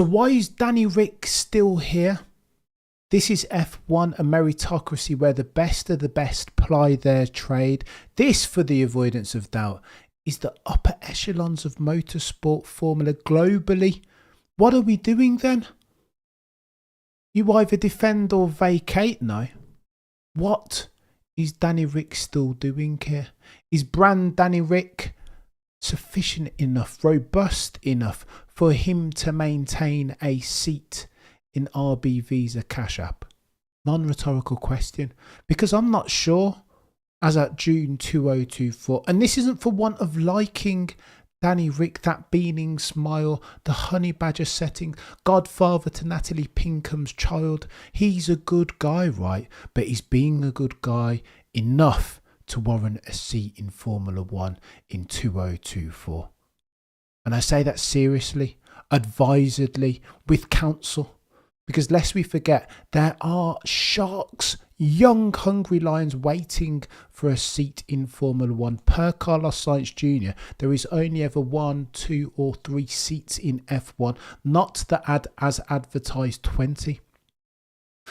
So why is Danny Ric still here? This is F1, a meritocracy where the best of the best ply their trade. This, for the avoidance of doubt, is the upper echelons of motorsport formula globally. What are we doing then? You either defend or vacate now. What is Danny Ric still doing here? Is brand Danny Ric sufficient enough, robust enough for him to maintain a seat in RB Visa Cash App? Non-rhetorical question, because I'm not sure as at June 2024, and this isn't for want of liking Danny Ric, that beaming smile, the honey badger setting, godfather to Natalie Pinkham's child. He's a good guy, right? But he's being a good guy enough to warrant a seat in Formula One in 2024. And I say that seriously, advisedly, with counsel. Because lest we forget, there are sharks, young hungry lions waiting for a seat in Formula One. Per Carlos Sainz Jr., there is only ever 1, 2 or 3 seats in F1, not the as advertised 20.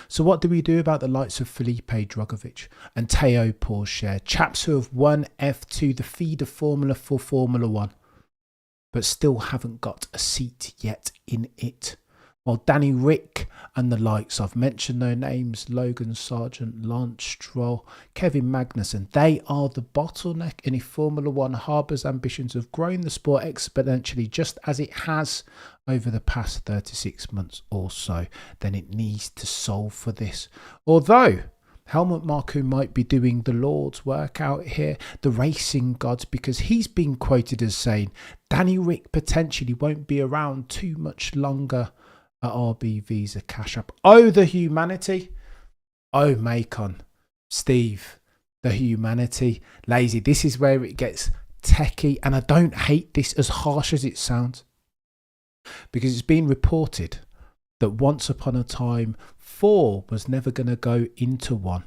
So what do we do about the likes of Felipe Drugovich and Teo Pourchaire, chaps who have won F2, the feeder formula for Formula One, but still haven't got a seat yet in it? Well, Danny Ric and the likes, I've mentioned their names, Logan Sargent, Lance Stroll, Kevin Magnussen, they are the bottleneck. And if Formula One harbours ambitions of growing the sport exponentially, just as it has over the past 36 months or so, then it needs to solve for this. Although Helmut Marko might be doing the Lord's work out here, the racing gods, because he's been quoted as saying Danny Ric potentially won't be around too much longer at RB Visa Cash App. Oh, the humanity. Oh, Macon, Steve, the humanity. Lazy, this is where it gets techie, and I don't hate this as harsh as it sounds, because it's been reported that once upon a time 4 was never going to go into 1.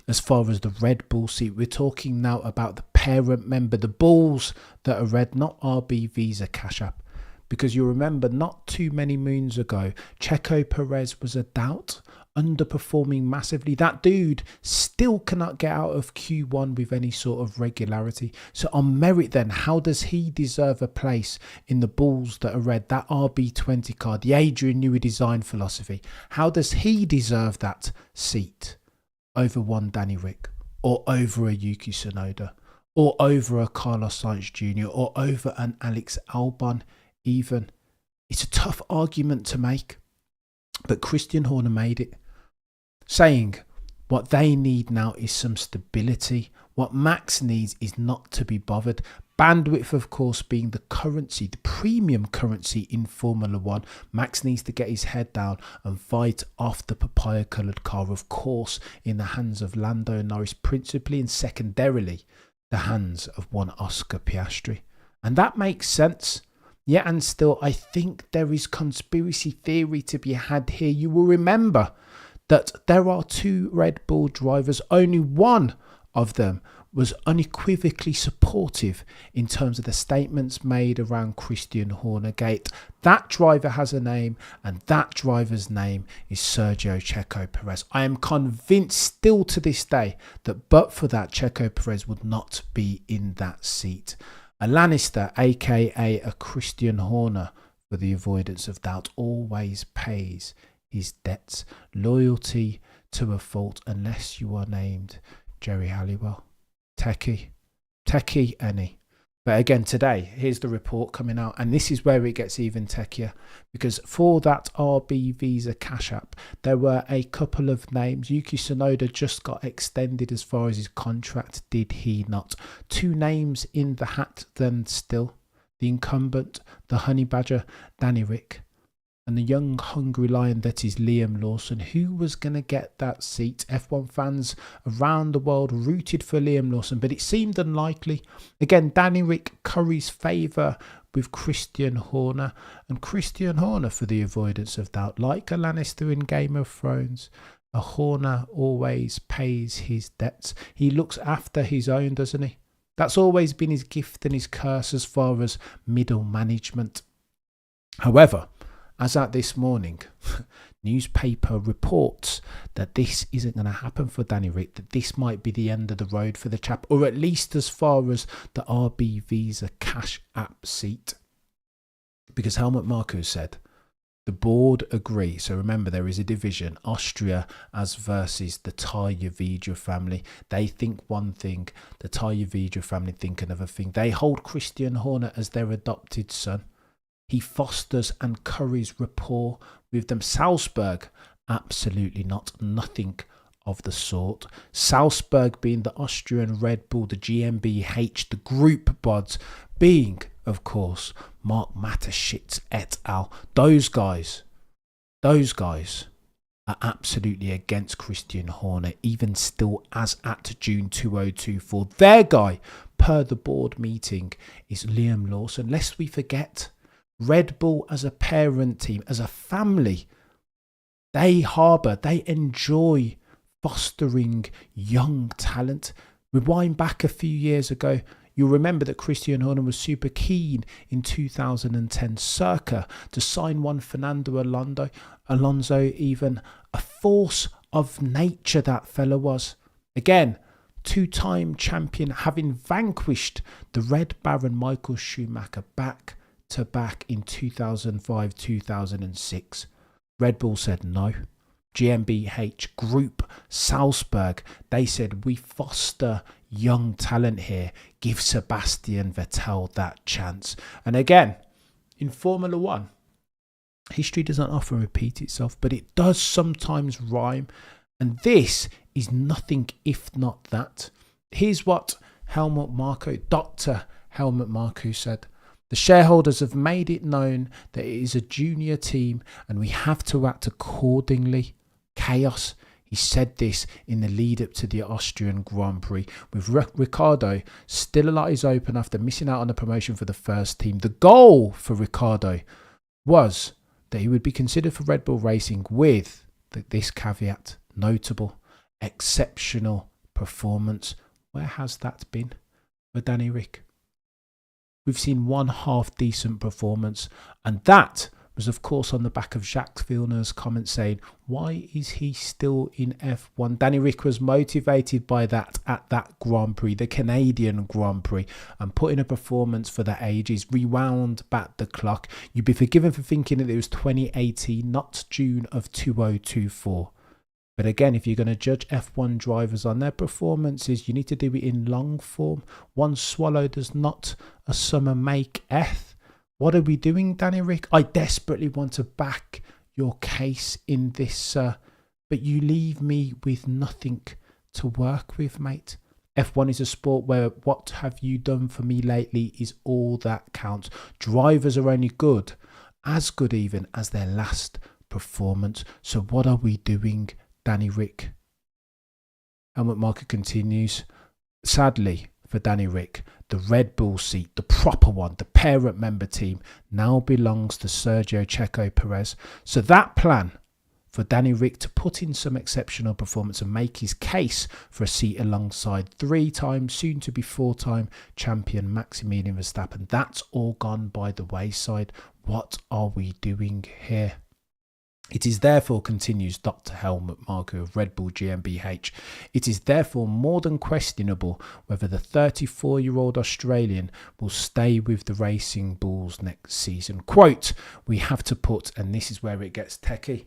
As far as the Red Bull seat, we're talking now about the parent member, the Bulls that are red, not RB Visa Cash App. Because you remember, not too many moons ago, Checo Perez was a doubt, underperforming massively. That dude still cannot get out of Q1 with any sort of regularity. So on merit then, how does he deserve a place in the Bulls that are red, that RB20 card, the Adrian Newey design philosophy? How does he deserve that seat over one Danny Ric, or over a Yuki Tsunoda, or over a Carlos Sainz Jr., or over an Alex Albon? Even, it's a tough argument to make, but Christian Horner made it, saying what they need now is some stability. What Max needs is not to be bothered. Bandwidth, of course, being the currency, the premium currency in Formula One. Max needs to get his head down and fight off the papaya-coloured car, of course, in the hands of Lando Norris, principally and secondarily the hands of one Oscar Piastri. And that makes sense. Yeah, and still, I think there is conspiracy theory to be had here. You will remember that there are 2 Red Bull drivers. Only one of them was unequivocally supportive in terms of the statements made around Christian Horner Gate. That driver has a name, and that driver's name is Sergio Checo Perez. I am convinced still to this day that but for that, Checo Perez would not be in that seat. A Lannister, aka a Christian Horner, for the avoidance of doubt, always pays his debts. Loyalty to a fault, unless you are named Jerry Halliwell. Techie any. But again, today, here's the report coming out, and this is where it gets even techier, because for that RB Visa Cash App, there were a couple of names. Yuki Tsunoda just got extended as far as his contract, did he not? 2 names in the hat then still. The incumbent, the honey badger, Danny Ric, and the young hungry lion that is Liam Lawson. Who was going to get that seat? F1 fans around the world rooted for Liam Lawson, but it seemed unlikely. Again, Danny Ric curries favour with Christian Horner, and Christian Horner, for the avoidance of doubt, like a Lannister in Game of Thrones, a Horner always pays his debts. He looks after his own, doesn't he? That's always been his gift and his curse as far as middle management. However, as at this morning, newspaper reports that this isn't going to happen for Danny Ric, that this might be the end of the road for the chap, or at least as far as the RB Visa Cash App seat. Because Helmut Marko said, the board agree. So remember, there is a division, Austria as versus the Taya family. They think one thing, the Taya family think another thing. They hold Christian Horner as their adopted son. He fosters and curries rapport with them. Salzburg, absolutely not, nothing of the sort. Salzburg being the Austrian Red Bull, the GmbH, the group bods being, of course, Mark Mateschitz et al. Those guys are absolutely against Christian Horner, even still as at June 2024. Their guy, per the board meeting, is Liam Lawson. Lest we forget, Red Bull as a parent team, as a family, they enjoy fostering young talent. Rewind back a few years ago, you'll remember that Christian Horner was super keen in 2010 circa to sign one Fernando Alonso, even a force of nature that fella was. Again, two-time champion, having vanquished the Red Baron Michael Schumacher back to back in 2005-2006. Red Bull said no. GmbH Group Salzburg, they said, we foster young talent here, give Sebastian Vettel that chance. And again, in Formula One, history doesn't often repeat itself, but it does sometimes rhyme, and this is nothing if not that. Here's what Helmut Marko, Dr. Helmut Marko said. The shareholders have made it known that it is a junior team and we have to act accordingly. Chaos. He said this in the lead up to the Austrian Grand Prix, with Ricciardo still a lot is open after missing out on the promotion for the first team. The goal for Ricciardo was that he would be considered for Red Bull Racing with this caveat: notable, exceptional performance. Where has that been for Danny Ric? We've seen one half decent performance, and that was of course on the back of Jacques Villeneuve's comment saying, why is he still in F1? Danny Ric was motivated by that at that Grand Prix, the Canadian Grand Prix, and put in a performance for the ages, rewound back the clock. You'd be forgiven for thinking that it was 2018, not June of 2024. But again, if you're going to judge F1 drivers on their performances, you need to do it in long form. One swallow does not a summer make eth. What are we doing, Danny Ric? I desperately want to back your case in this, but you leave me with nothing to work with, mate. F1 is a sport where what have you done for me lately is all that counts. Drivers are only good, as good even as their last performance. So what are we doing, Danny Ric? Helmut Marko continues. Sadly for Danny Ric, the Red Bull seat, the proper one, the parent member team, now belongs to Sergio Checo Perez. So that plan for Danny Ric to put in some exceptional performance and make his case for a seat alongside three-time, soon-to-be four-time champion Maximilian Verstappen, that's all gone by the wayside. What are we doing here? It is therefore, continues Dr. Helmut Marko of Red Bull GmbH, it is therefore more than questionable whether the 34-year-old Australian will stay with the Racing Bulls next season. Quote, we have to put, and this is where it gets techie.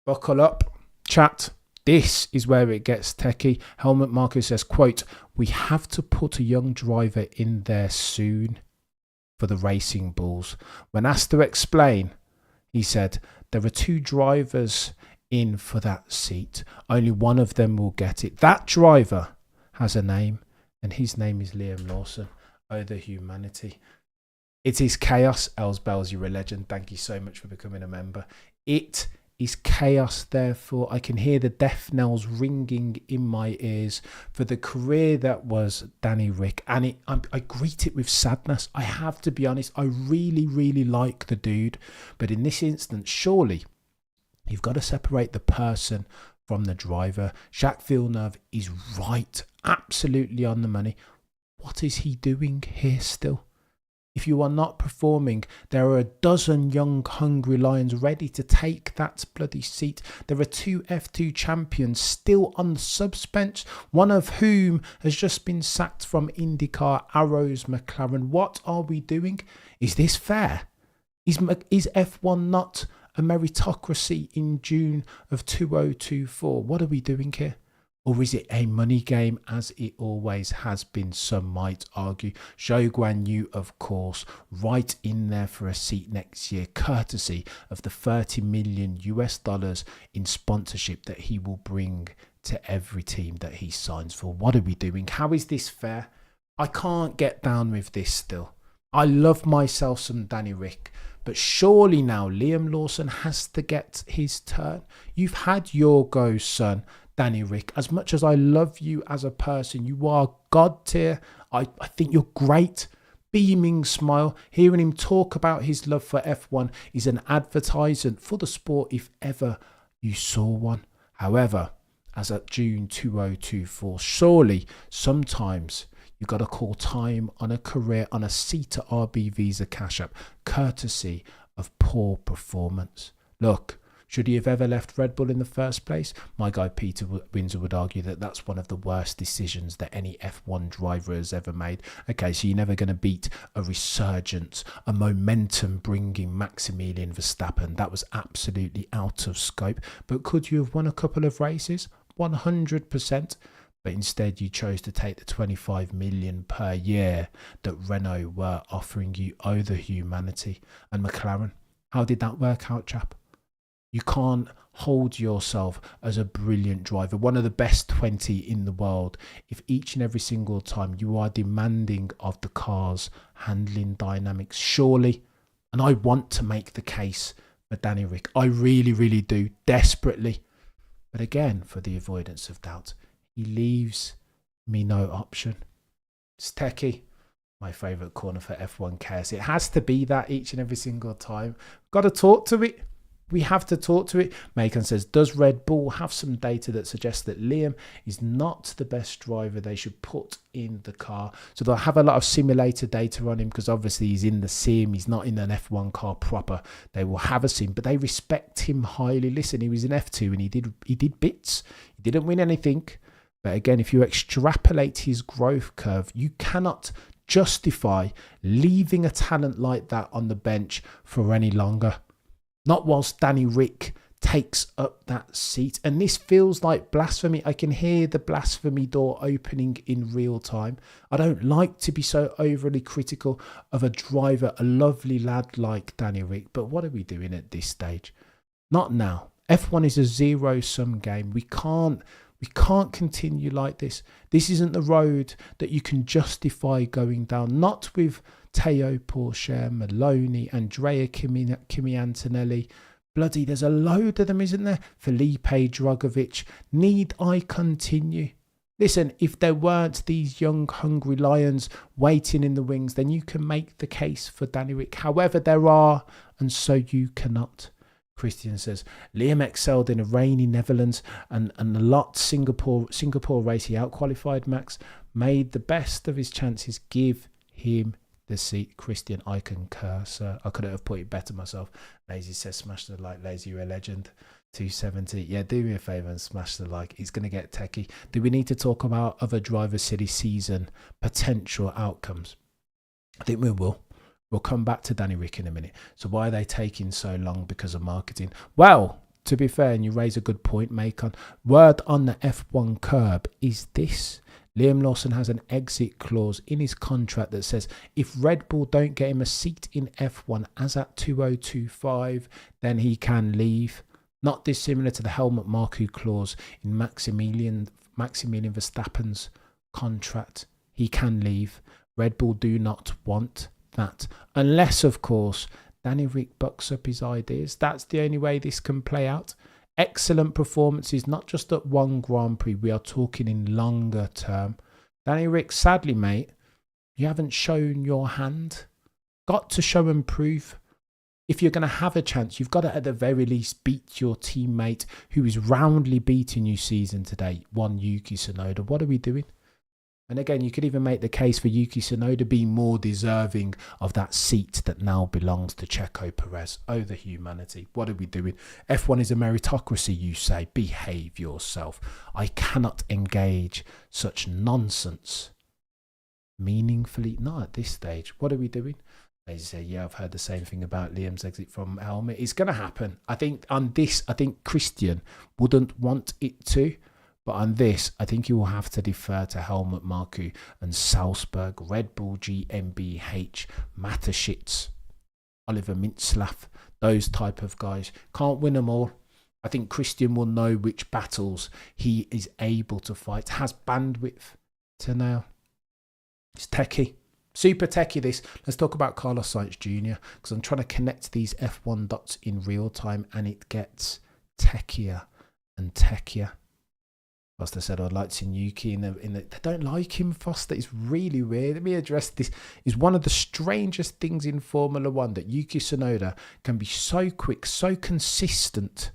Buckle up, chat. This is where it gets techie. Helmut Marko says, quote, we have to put a young driver in there soon for the Racing Bulls. When asked to explain, he said, there are two drivers in for that seat. Only one of them will get it. That driver has a name, and his name is Liam Lawson. Oh, the humanity. It is chaos. Els Bells, you're a legend. Thank you so much for becoming a member. It is chaos, therefore. I can hear the death knells ringing in my ears for the career that was Danny Ric, and I greet it with sadness. I have to be honest, I really, really like the dude, but in this instance, surely you've got to separate the person from the driver. Jacques Villeneuve is right, absolutely on the money. What is he doing here still? If you are not performing, there are a dozen young, hungry lions ready to take that bloody seat. There are 2 F2 champions still on the subs bench, one of whom has just been sacked from IndyCar, Arrows McLaren. What are we doing? Is this fair? Is F1 not a meritocracy in June of 2024? What are we doing here? Or is it a money game, as it always has been, some might argue? Zhou Guan Yu, of course, right in there for a seat next year, courtesy of the $30 million in sponsorship that he will bring to every team that he signs for. What are we doing? How is this fair? I can't get down with this still. I love myself some Danny Rick, but surely now Liam Lawson has to get his turn. You've had your go, son. Danny Rick, as much as I love you as a person, you are God tier. I think you're great. Beaming smile. Hearing him talk about his love for F1 is an advertisement for the sport if ever you saw one. However, as at June 2024, surely sometimes you got to call time on a career on a seat at RB Visa Cash App, courtesy of poor performance. Look, should he have ever left Red Bull in the first place? My guy Peter Windsor would argue that that's one of the worst decisions that any F1 driver has ever made. Okay, so you're never going to beat a resurgence, a momentum-bringing Maximilian Verstappen. That was absolutely out of scope. But could you have won a couple of races? 100%. But instead you chose to take the 25 million per year that Renault were offering you over humanity. And McLaren, how did that work out, chap? You can't hold yourself as a brilliant driver, one of the best 20 in the world, if each and every single time you are demanding of the car's handling dynamics. Surely, and I want to make the case for Danny Rick. I really, really do, desperately. But again, for the avoidance of doubt, he leaves me no option. It's techie. My favourite corner for F1 chaos. It has to be that each and every single time. Got to talk to it. We have to talk to it. Macon says, does Red Bull have some data that suggests that Liam is not the best driver they should put in the car? So they'll have a lot of simulator data on him because obviously he's in the sim. He's not in an F1 car proper. They will have a sim, but they respect him highly. Listen, he was in F2 and he did bits. He didn't win anything. But again, if you extrapolate his growth curve, you cannot justify leaving a talent like that on the bench for any longer. Not whilst Danny Rick takes up that seat. And this feels like blasphemy. I can hear the blasphemy door opening in real time. I don't like to be so overly critical of a driver, a lovely lad like Danny Rick. But what are we doing at this stage? Not now. F1 is a zero-sum game. We can't continue like this. This isn't the road that you can justify going down. Not with Teo Porcher, Maloney, Andrea Kimi Antonelli. Bloody, there's a load of them, isn't there? Felipe Drugovich. Need I continue? Listen, if there weren't these young, hungry lions waiting in the wings, then you can make the case for Danny Rick. However, there are, and so you cannot. Christian says, Liam excelled in a rainy Netherlands and a lot Singapore race. He out-qualified Max, made the best of his chances. Give him the seat. Christian, I concur, sir. I couldn't have put it better myself. Lazy says, smash the like. Lazy, you're a legend. 270. Yeah, do me a favour and smash the like. It's going to get techie. Do we need to talk about other Driver City season potential outcomes? I think we will. We'll come back to Danny Rick in a minute. So why are they taking so long? Because of marketing? Well, to be fair, and you raise a good point, Macon, word on the F1 curb is this. Liam Lawson has an exit clause in his contract that says if Red Bull don't get him a seat in F1 as at 2025, then he can leave. Not dissimilar to the Helmut Marko clause in Maximilian Verstappen's contract. He can leave. Red Bull do not want that. Unless, of course, Danny Rick bucks up his ideas. That's the only way this can play out. Excellent performances, not just at one Grand Prix. We are talking in longer term. Danny Rick, sadly, mate, you haven't shown your hand. Got to show and prove. If you're going to have a chance, you've got to at the very least beat your teammate who is roundly beating you season today. One Yuki Tsunoda. What are we doing? And again, you could even make the case for Yuki Tsunoda being more deserving of that seat that now belongs to Checo Perez. Oh, the humanity. What are we doing? F1 is a meritocracy, you say. Behave yourself. I cannot engage such nonsense meaningfully. Not at this stage. What are we doing? They say, yeah, I've heard the same thing about Liam's exit from Helmut. It's going to happen. I think on this, I think Christian wouldn't want it to. But on this, I think you will have to defer to Helmut Marko and Salzburg, Red Bull GmbH, Mateschitz, Oliver Mintzlaff, those type of guys. Can't win them all. I think Christian will know which battles he is able to fight. Has bandwidth to now. It's techie. Super techie this. Let's talk about Carlos Sainz Jr. because I'm trying to connect these F1 dots in real time and it gets techier and techier. Foster said, I'd like to see Yuki they don't like him, Foster. It's really weird. Let me address this. It's one of the strangest things in Formula One that Yuki Tsunoda can be so quick, so consistent,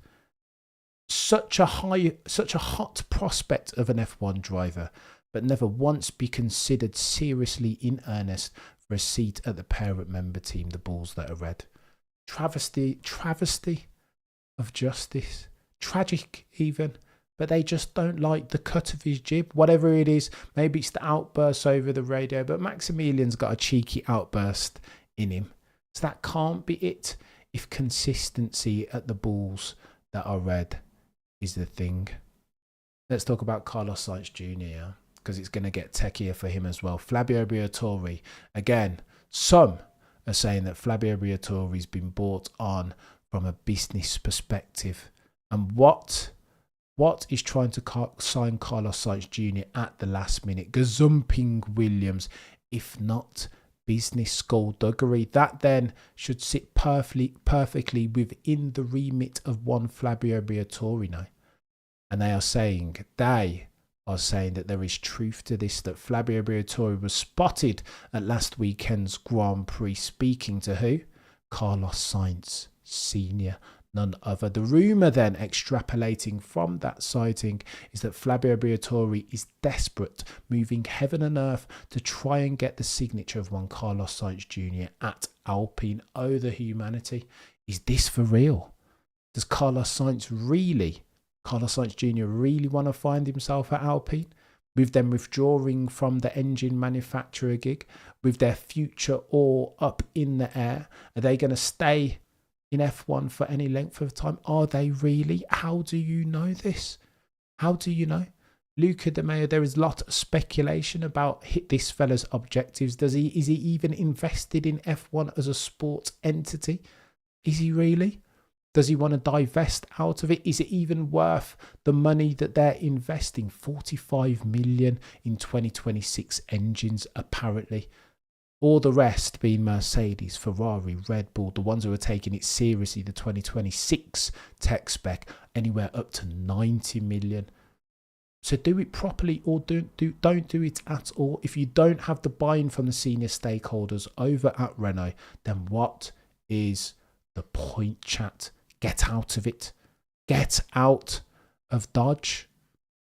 such a hot prospect of an F1 driver, but never once be considered seriously in earnest for a seat at the parent member team, the Bulls that are red. Travesty of justice. Tragic even. But they just don't like the cut of his jib, whatever it is. Maybe it's the outbursts over the radio, but Maximilian's got a cheeky outburst in him. So that can't be it if consistency at the Bulls that are red is the thing. Let's talk about Carlos Sainz Jr., because it's going to get techier for him as well. Flavio Briatore, again, some are saying that Flavio Briatore's been bought on from a business perspective. And what is trying to sign Carlos Sainz Jr. at the last minute? Gazumping Williams, if not business skullduggery. That then should sit perfectly within the remit of one Flavio Briatore now. And they are saying that there is truth to this, that Flavio Briatore was spotted at last weekend's Grand Prix speaking to who? Carlos Sainz Sr., none other. The rumour then extrapolating from that sighting is that Flavio Briatore is desperate, moving heaven and earth to try and get the signature of one Carlos Sainz Jr. at Alpine. Oh, the humanity. Is this for real? Does Carlos Sainz Jr. really want to find himself at Alpine? With them withdrawing from the engine manufacturer gig, with their future all up in the air, are they going to stay in F1 for any length of time? Are they really? How do you know this? How do you know? Luca De Meo, there is a lot of speculation about this fella's objectives. Is he even invested in F1 as a sports entity? Is he really? Does he want to divest out of it? Is it even worth the money that they're investing? 45 million in 2026 engines, apparently. All the rest being Mercedes, Ferrari, Red Bull, the ones who are taking it seriously, the 2026 tech spec, anywhere up to 90 million. So do it properly or don't do it at all. If you don't have the buy-in from the senior stakeholders over at Renault, then what is the point, chat? Get out of it. Get out of Dodge.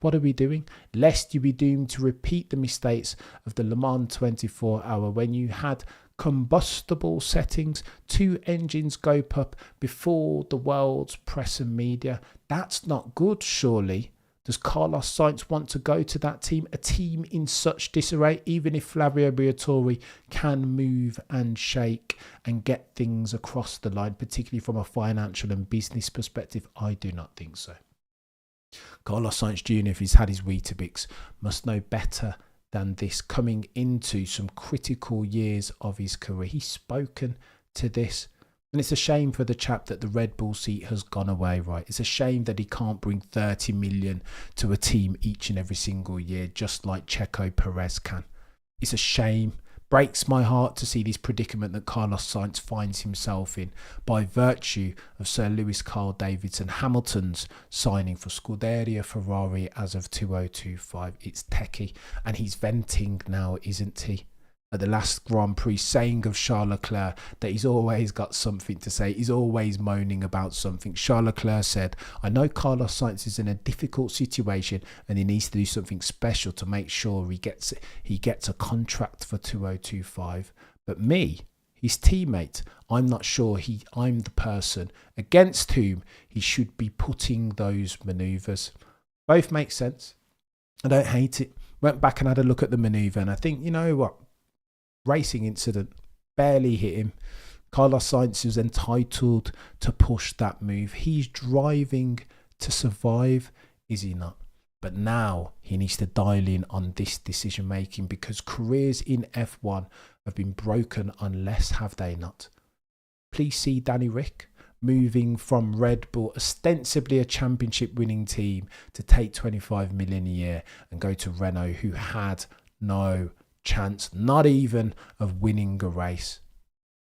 What are we doing? Lest you be doomed to repeat the mistakes of the Le Mans 24-hour when you had combustible settings, 2 engines go up before the world's press and media. That's not good, surely. Does Carlos Sainz want to go to that team, a team in such disarray, even if Flavio Briatore can move and shake and get things across the line, particularly from a financial and business perspective? I do not think so. Carlos Sainz Jr., if he's had his Weetabix, must know better than this coming into some critical years of his career. He's spoken to this. And it's a shame for the chap that the Red Bull seat has gone away, right? It's a shame that he can't bring 30 million to a team each and every single year, just like Checo Perez can. It's a shame. Breaks my heart to see this predicament that Carlos Sainz finds himself in by virtue of Sir Lewis Carl Davidson Hamilton's signing for Scuderia Ferrari as of 2025. It's techie, and he's venting now, isn't he? at the last Grand Prix, saying of Charles Leclerc that he's always got something to say. He's always moaning about something. Charles Leclerc said, I know Carlos Sainz is in a difficult situation and he needs to do something special to make sure he gets a contract for 2025. But me, his teammate, I'm not sure I'm the person against whom he should be putting those manoeuvres. Both make sense. I don't hate it. Went back and had a look at the manoeuvre and I think, you know what? Racing incident, barely hit him. Carlos Sainz is entitled to push that move. He's driving to survive, is he not? But now he needs to dial in on this decision making, because careers in F1 have been broken unless, have they not? Please see Danny Rick moving from Red Bull, ostensibly a championship winning team, to take 25 million a year and go to Renault, who had no chance, not even of winning a race.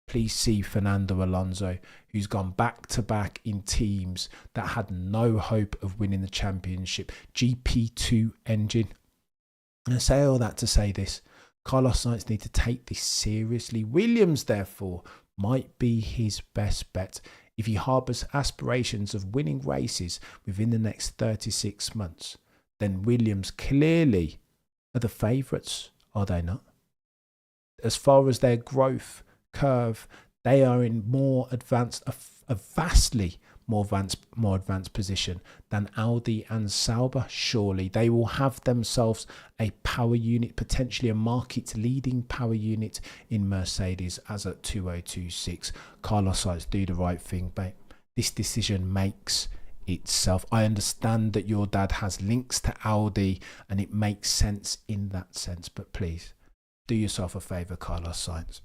Please see Fernando Alonso, who's gone back to back in teams that had no hope of winning the championship. GP2 engine. And I say all that to say this: Carlos Sainz need to take this seriously. Williams, therefore, might be his best bet if he harbours aspirations of winning races within the next 36 months. Then Williams clearly are the favourites. Are they not? As far as their growth curve, they are in a vastly more advanced position than Audi and Sauber. Surely they will have themselves a power unit, potentially a market leading power unit in Mercedes as at 2026. Carlos Sainz, do the right thing, mate. This decision makes itself. I understand that your dad has links to Audi and it makes sense in that sense, but please do yourself a favour, Carlos Sainz.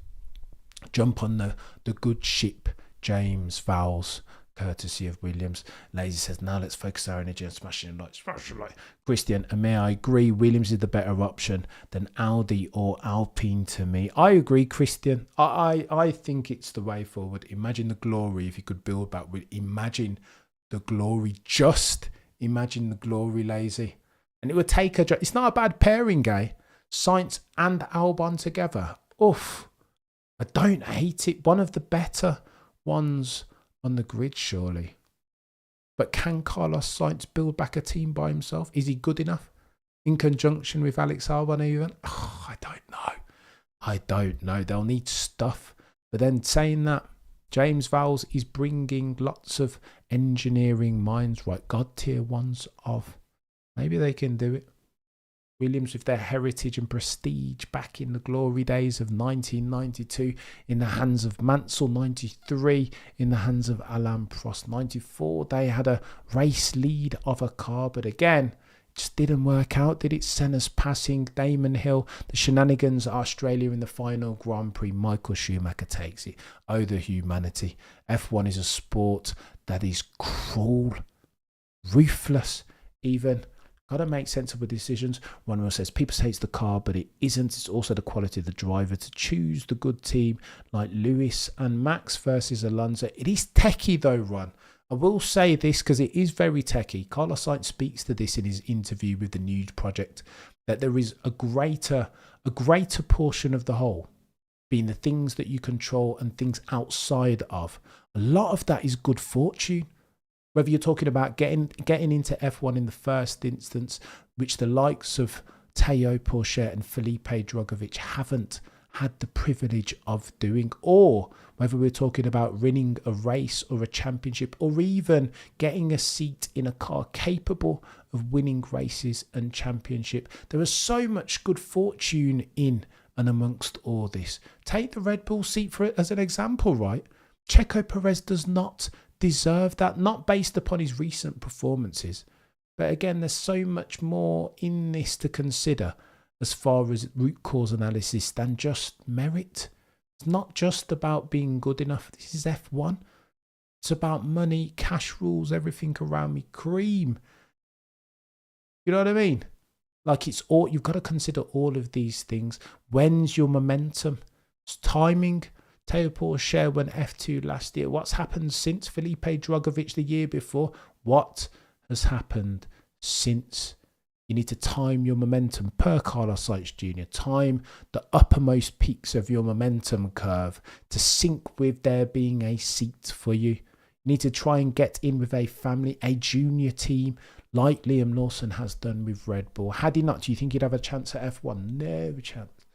Jump on the good ship, James Vowles, courtesy of Williams. Lazy says, now let's focus our energy on smashing the light. Christian, and may I agree, Williams is the better option than Audi or Alpine to me. I agree, Christian. I think it's the way forward. Imagine the glory if you could build back with. Imagine the glory. Just imagine the glory, Lazy. And it would take it's not a bad pairing, guy. Sainz and Albon together. Oof. I don't hate it. One of the better ones on the grid, surely. But can Carlos Sainz build back a team by himself? Is he good enough? In conjunction with Alex Albon even? Oh, I don't know. They'll need stuff. But then saying that, James Vowles is bringing lots of engineering minds, right? God tier ones of. Maybe they can do it. Williams, with their heritage and prestige back in the glory days of 1992 in the hands of Mansell, 93 in the hands of Alain Prost, 94 they had a race lead of a car, but again it just didn't work out, did it? Senna's passing, Damon Hill, the shenanigans at Australia in the final Grand Prix, Michael Schumacher takes it. Oh, the humanity. F1 is a sport that is cruel, ruthless, even. Got to make sensible decisions. One more says, people say it's the car, but it isn't. It's also the quality of the driver to choose the good team like Lewis and Max versus Alonso. It is techie though, Ron. I will say this because it is very techie. Carlos Sainz speaks to this in his interview with the News Project, that there is a greater portion of the whole being the things that you control and things outside of. A lot of that is good fortune. Whether you're talking about getting into F1 in the first instance, which the likes of Teo Pourchaire and Felipe Drugovich haven't had the privilege of doing, or whether we're talking about winning a race or a championship, or even getting a seat in a car capable of winning races and championship. There is so much good fortune in and amongst all this. Take the Red Bull seat for it as an example, right? Checo Perez does not deserve that, not based upon his recent performances. But again, there's so much more in this to consider as far as root cause analysis than just merit. It's not just about being good enough. This is F1. It's about money, cash rules, everything around me, cream. You know what I mean? Like, it's all, you've got to consider all of these things. When's your momentum? It's timing. Teo Pourchaire went F2 last year. What's happened since? Felipe Drugovich the year before. What has happened since? You need to time your momentum per Carlos Sainz Jr. Time the uppermost peaks of your momentum curve to sync with there being a seat for you. You need to try and get in with a family, a junior team, like Liam Lawson has done with Red Bull. Had he not, do you think he'd have a chance at F1? No chance.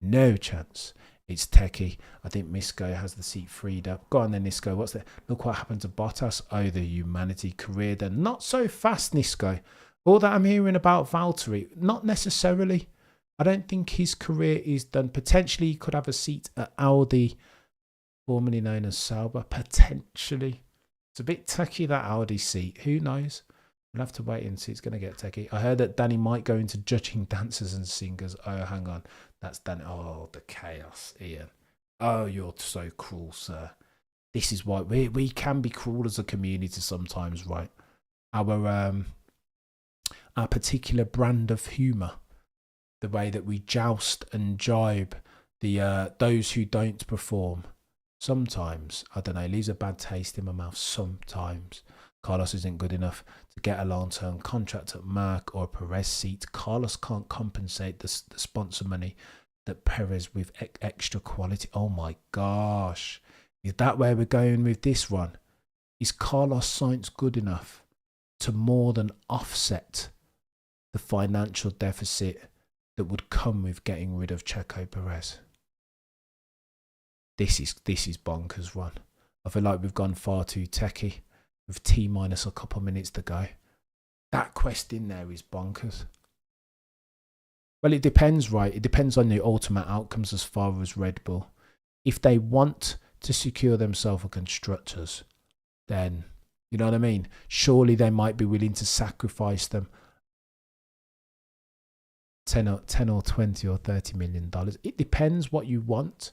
No chance. It's techie. I think Misco has the seat freed up. Go on then, Nisco. What's that? Look what happened to Bottas. Oh, the humanity career then. Not so fast, Nisco. All that I'm hearing about Valtteri, not necessarily. I don't think his career is done. Potentially, he could have a seat at Audi, formerly known as Sauber. Potentially. It's a bit techie, that Audi seat. Who knows? We'll have to wait and see. It's going to get techie. I heard that Danny might go into judging dancers and singers. Oh, hang on. That's Danny. Oh, the chaos, Ian. Oh, you're so cruel, sir. This is why we can be cruel as a community sometimes, right? Our particular brand of humour, the way that we joust and jibe those who don't perform. Sometimes, I don't know, leaves a bad taste in my mouth. Sometimes Carlos isn't good enough to get a long-term contract at Marko or a Perez seat. Carlos can't compensate the sponsor money that Perez with extra quality. Oh my gosh, is that where we're going with this run? Is Carlos Sainz good enough to more than offset the financial deficit that would come with getting rid of Checo Perez? This is bonkers run. I feel like we've gone far too techie with T minus a couple minutes to go. That quest in there is bonkers. Well, it depends, right? It depends on the ultimate outcomes as far as Red Bull. If they want to secure themselves a constructors, then, you know what I mean? Surely they might be willing to sacrifice them 10 or 20 or $30 million. It depends what you want.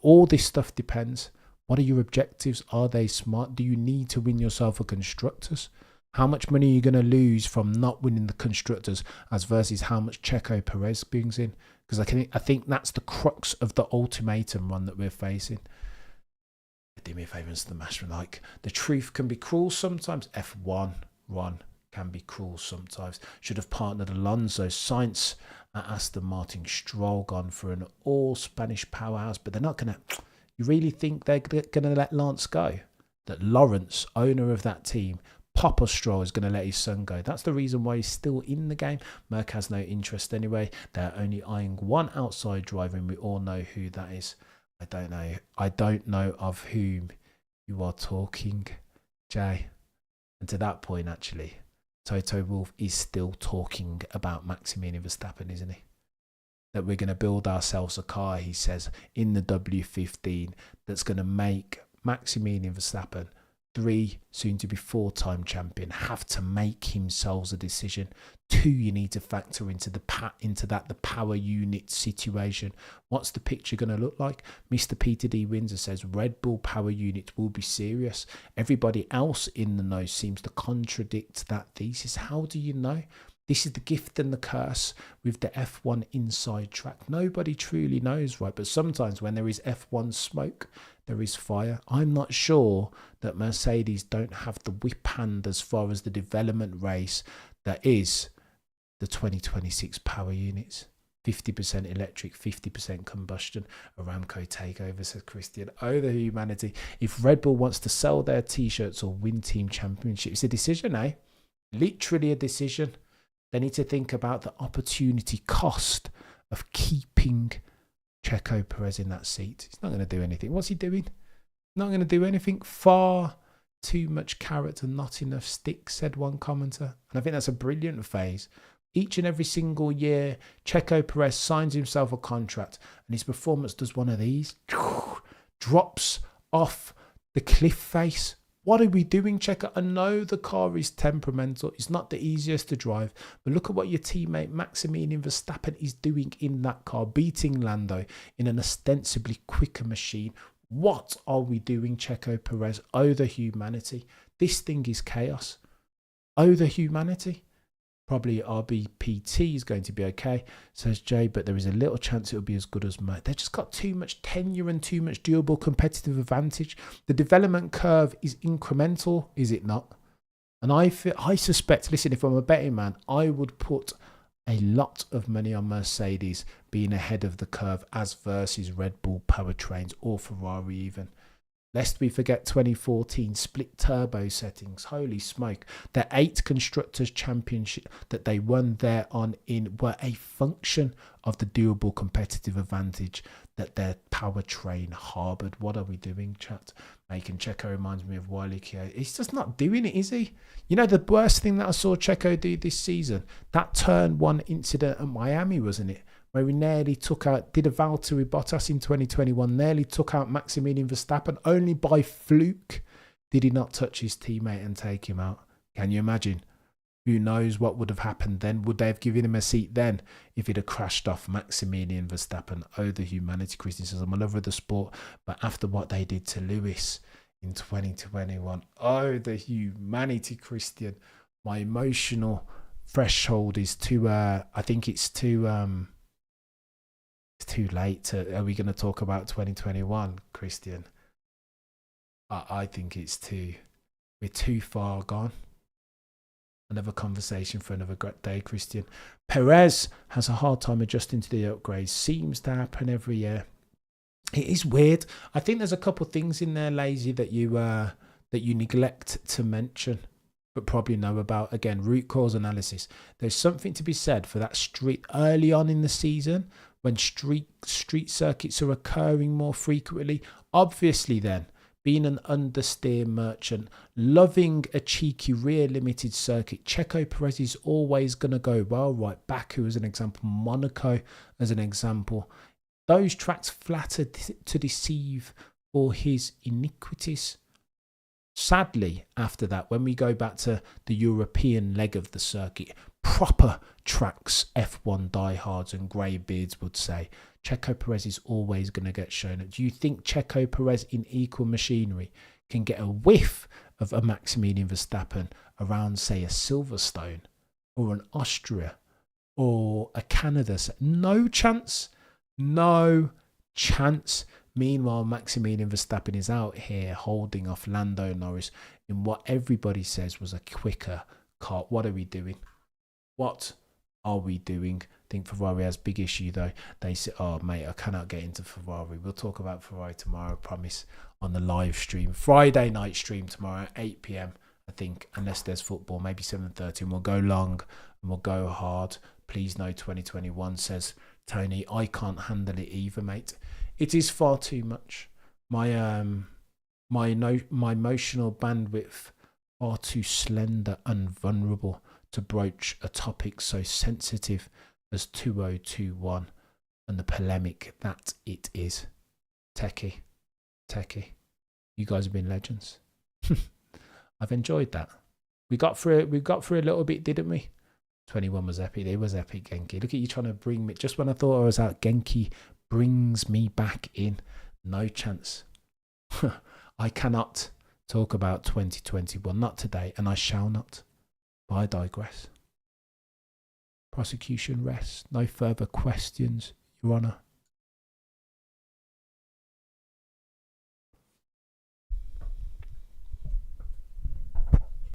All this stuff depends. What are your objectives? Are they smart? Do you need to win yourself a constructors? How much money are you going to lose from not winning the constructors as versus how much Checo Perez brings in? Because I think that's the crux of the ultimatum run that we're facing. Do me a favour and smash me like. The truth can be cruel sometimes. F1 run can be cruel sometimes. Should have partnered Alonso. Sainz at Aston Martin. Stroll gone for an all Spanish powerhouse, but they're not going to. You really think they're going to let Lance go? That Lawrence, owner of that team, Papa Stroll, is going to let his son go? That's the reason why he's still in the game. Merck has no interest anyway. They're only eyeing one outside driver, and we all know who that is. I don't know. I don't know of whom you are talking, Jay. And to that point, actually, Toto Wolff is still talking about Maximilian Verstappen, isn't he? That we're going to build ourselves a car, he says, in the W15 that's going to make Maximilian Verstappen, 3, soon to be 4-time champion, have to make himself a decision. 2, you need to factor into the power unit situation. What's the picture going to look like? Mr. Peter D. Windsor says Red Bull power unit will be serious. Everybody else in the know seems to contradict that thesis. How do you know? This is the gift and the curse with the F1 inside track. Nobody truly knows, right? But sometimes when there is F1 smoke, there is fire. I'm not sure that Mercedes don't have the whip hand as far as the development race that is the 2026 power units. 50% electric, 50% combustion. Aramco takeover, says Christian. Oh, the humanity. If Red Bull wants to sell their T-shirts or win team championships, it's a decision, eh? Literally a decision. They need to think about the opportunity cost of keeping Checo Perez in that seat. He's not going to do anything. What's he doing? Not going to do anything. Far too much carrot and not enough stick, said one commenter. And I think that's a brilliant phase. Each and every single year, Checo Perez signs himself a contract and his performance does one of these. Drops off the cliff face. What are we doing, Checo? I know the car is temperamental. It's not the easiest to drive. But look at what your teammate Maximilian Verstappen is doing in that car, beating Lando in an ostensibly quicker machine. What are we doing, Checo Perez? Oh, the humanity. This thing is chaos. Oh, the humanity. Probably RBPT is going to be okay, says Jay, but there is a little chance it will be as good as Merck. They've just got too much tenure and too much durable competitive advantage. The development curve is incremental, is it not? And I suspect, listen, if I'm a betting man, I would put a lot of money on Mercedes being ahead of the curve as versus Red Bull powertrains or Ferrari even. Lest we forget 2014 split turbo settings. Holy smoke. The 8 Constructors' Championship that they won there on in were a function of the durable competitive advantage that their powertrain harboured. What are we doing, chat? Making Checo reminds me of Wiley Keough. He's just not doing it, is he? You know, the worst thing that I saw Checo do this season, that turn 1 incident at Miami, wasn't it? Where he nearly took out, did a Valtteri Bottas in 2021, nearly took out Maximilian Verstappen. Only by fluke did he not touch his teammate and take him out. Can you imagine? Who knows what would have happened then? Would they have given him a seat then if he'd have crashed off Maximilian Verstappen? Oh, the humanity, Christian says, I'm a lover of the sport, but after what they did to Lewis in 2021, oh, the humanity, Christian. My emotional threshold is too, I think it's too late. Are we going to talk about 2021, Christian? I think we're too far gone. Another conversation for another great day, Christian. Perez has a hard time adjusting to the upgrades. Seems to happen every year. It is weird. I think there's a couple of things in there, Lazy, that you neglect to mention, but probably know about. Again, root cause analysis. There's something to be said for that street early on in the season when street circuits are occurring more frequently. Obviously, then, being an understeer merchant, loving a cheeky rear limited circuit, Checo Perez is always going to go well, right? Baku as an example, Monaco as an example. Those tracks flatter to deceive for his iniquities. Sadly, after that, when we go back to the European leg of the circuit, proper tracks, F1 diehards and greybeards would say, Checo Perez is always going to get shown. Do you think Checo Perez in equal machinery can get a whiff of a Maximilian Verstappen around, say, a Silverstone or an Austria or a Canada? No chance. No chance. Meanwhile, Maximilian Verstappen is out here holding off Lando Norris in what everybody says was a quicker car. What are we doing? What are we doing? I think Ferrari has a big issue though. They say, oh mate, I cannot get into Ferrari. We'll talk about Ferrari tomorrow, I promise, on the live stream. Friday night stream tomorrow at 8 p.m, I think, unless there's football, maybe 7:30, and we'll go long and we'll go hard. Please no 2021, says Tony. I can't handle it either, mate. It is far too much. My emotional bandwidth far too slender and vulnerable to broach a topic so sensitive as 2021 and the polemic that it is. Techie, you guys have been legends. I've enjoyed that. We got through a little bit, didn't we? 21 was epic. It was epic, Genki. Look at you trying to bring me. Just when I thought I was out, Genki brings me back in. No chance. I cannot talk about 2021. Not today, and I shall not. But I digress. Prosecution rests. No further questions, Your Honour.